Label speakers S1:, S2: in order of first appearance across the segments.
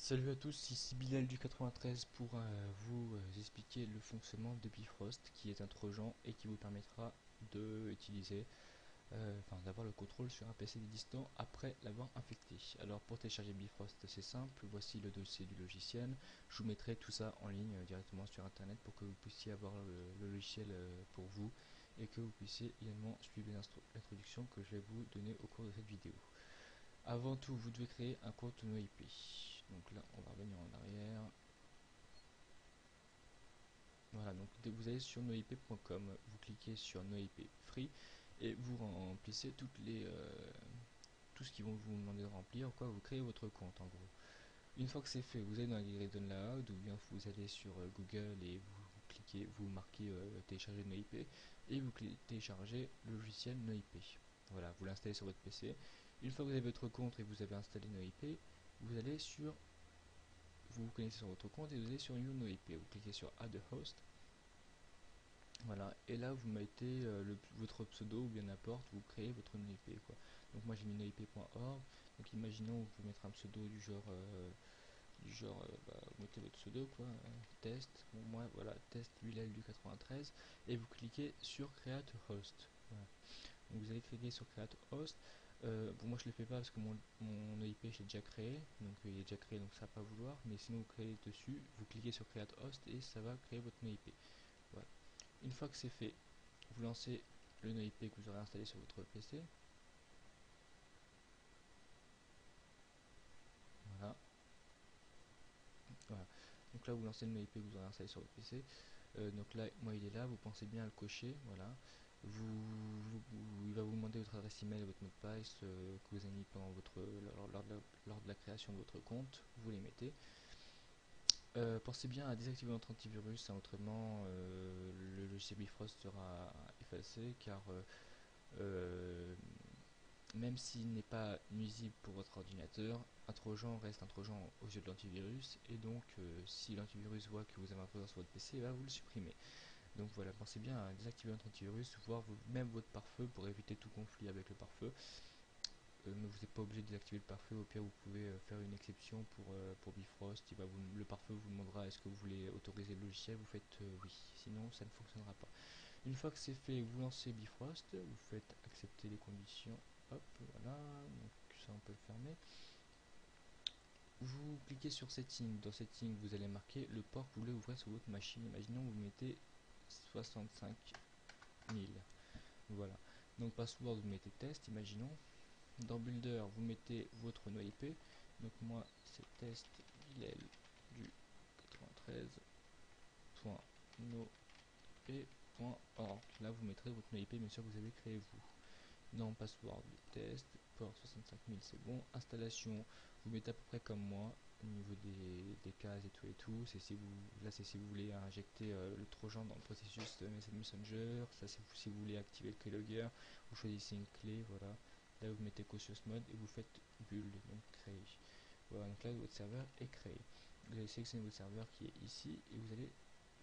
S1: Salut à tous, ici Bilal du 93 pour vous expliquer le fonctionnement de Bifrost qui est un trojan et qui vous permettra de utiliser, d'avoir le contrôle sur un PC distant après l'avoir infecté. Alors pour télécharger Bifrost c'est simple, voici le dossier du logiciel, je vous mettrai tout ça en ligne directement sur internet pour que vous puissiez avoir le logiciel pour vous et que vous puissiez également suivre l'introduction que je vais vous donner au cours de cette vidéo. Avant tout, vous devez créer un compte NoIP. Donc là, on va revenir en arrière. Voilà, donc vous allez sur noip.com, vous cliquez sur noip free et vous remplissez tout ce qu'ils vont vous demander de remplir, quoi, vous créez votre compte en gros. Une fois que c'est fait, vous allez dans la galerie Download ou bien vous allez sur Google et vous cliquez, vous marquez télécharger NoIP et vous téléchargez le logiciel NoIP. Voilà, vous l'installez sur votre PC. Une fois que vous avez votre compte et vous avez installé NoIP, vous allez sur vous connectez sur votre compte et vous allez sur New NoIP. Vous cliquez sur Add a Host. Voilà, et là vous mettez votre pseudo ou bien n'importe, vous créez votre NoIP quoi. Donc moi j'ai mis noip.org. Donc imaginons vous mettre un pseudo vous mettez votre pseudo quoi, test. Bon moi voilà, test Bilal du 93 et vous cliquez sur Create Host. Voilà. Donc vous allez cliquer sur Create Host. Bon, moi je le fais pas parce que mon IP j'ai déjà créé, donc il est déjà créé donc ça va pas vouloir, mais sinon vous créez dessus, vous cliquez sur Create Host et ça va créer votre NoIP. Voilà. Une fois que c'est fait, vous lancez le NoIP que vous aurez installé sur votre PC. Voilà. Voilà. Donc là vous lancez le NoIP que vous aurez installé sur votre PC. Donc là moi il est là, vous pensez bien à le cocher, voilà. Il va vous demander votre adresse email et votre mot de passe que vous avez mis pendant lors de la création de votre compte, vous les mettez. Pensez bien à désactiver votre antivirus, hein, autrement le logiciel Bifrost sera effacé car euh, même s'il n'est pas nuisible pour votre ordinateur, un trojan reste un trojan aux yeux de l'antivirus et donc si l'antivirus voit que vous avez un trojan sur votre PC, il va vous le supprimer. Donc voilà, pensez bien à désactiver votre antivirus, voire même votre pare-feu pour éviter tout conflit avec le pare-feu. Mais vous n'êtes pas obligé de désactiver le pare-feu, au pire vous pouvez faire une exception pour Bifrost. Le pare-feu vous demandera est-ce que vous voulez autoriser le logiciel, vous faites oui, sinon ça ne fonctionnera pas. Une fois que c'est fait, vous lancez Bifrost, vous faites accepter les conditions, hop, voilà, donc ça on peut le fermer. Vous cliquez sur Setting, dans Setting vous allez marquer le port que vous voulez ouvrir sur votre machine, imaginons vous mettez 65 000, voilà, donc password vous mettez test, imaginons. Dans Builder, vous mettez votre NoIP. Donc moi, c'est test Bilal du 93.noip.org. Là, vous mettrez votre NoIP, bien sûr, que vous avez créé vous. Dans password test, port 65000, c'est bon. Installation, vous mettez à peu près comme moi au niveau des cases et tout. C'est si vous, là, c'est si vous voulez injecter le trojan dans le processus de Messenger. Ça, c'est si vous voulez activer le keylogger. Vous choisissez une clé, voilà. Là, vous mettez cautious mode et vous faites build, donc créer. Voilà, donc là, votre serveur est créé. Vous allez sélectionner votre serveur qui est ici et vous allez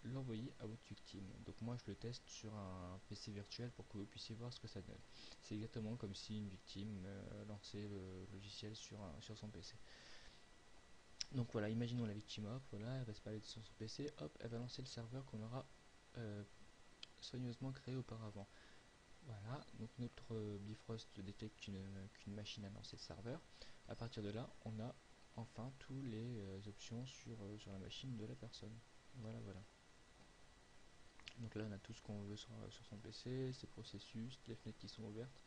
S1: l'envoyer à votre victime. Donc moi je le teste sur un PC virtuel pour que vous puissiez voir ce que ça donne. C'est exactement comme si une victime lançait le logiciel sur son PC. Donc voilà, imaginons la victime, hop, voilà, elle va se balader sur son PC, hop, elle va lancer le serveur qu'on aura soigneusement créé auparavant. Voilà, donc notre Bifrost détecte qu'une machine a lancé le serveur. À partir de là, on a enfin toutes les options sur la machine de la personne. Voilà, voilà. Donc là on a tout ce qu'on veut sur son PC, ses processus, les fenêtres qui sont ouvertes.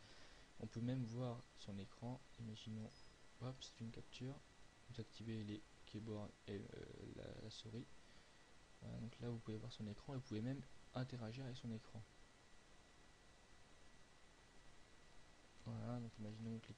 S1: On peut même voir son écran, imaginons, hop, c'est une capture, vous activez les keyboards et la souris. Voilà, donc là vous pouvez voir son écran et vous pouvez même interagir avec son écran. Voilà, donc imaginons on clique